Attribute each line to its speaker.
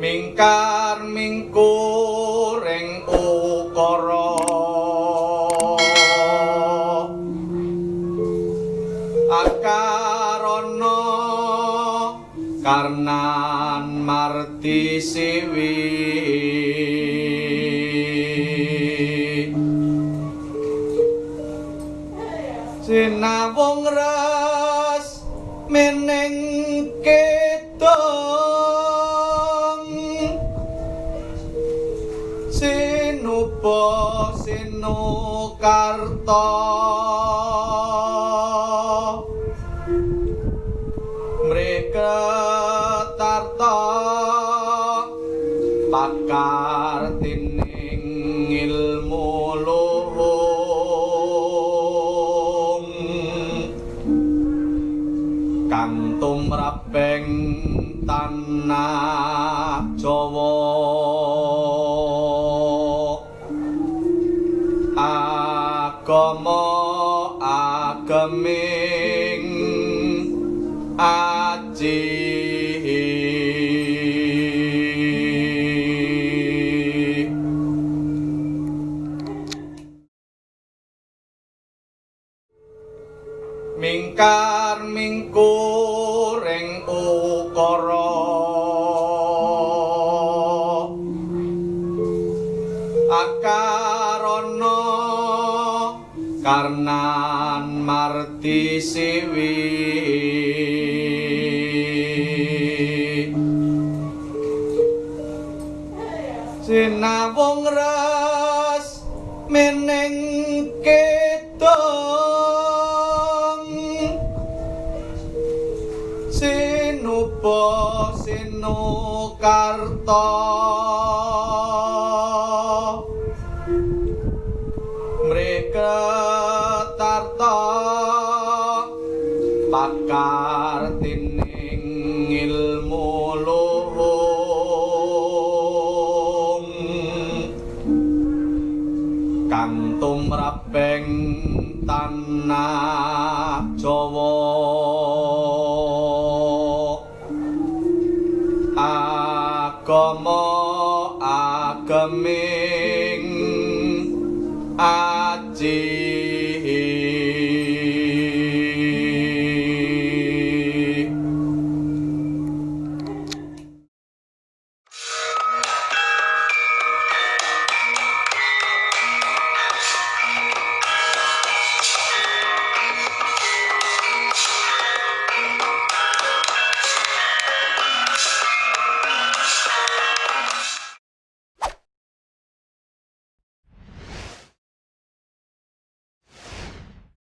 Speaker 1: mingkar mingkuring ukara akarana karnan marti siwi sinawung ras meneng kedong sinupa sinukarta mreka tarta pakar tining ilmu luhung kang tumraping tanah Jawa agama ageming aji mingkar mingkuring ukara akarana karnan marti siwi sinawung ras meneng kedong sinupa sinukarta mreka tarta pakar tining ilmu luhung kang tumraping tanah Jawa agama ageming aji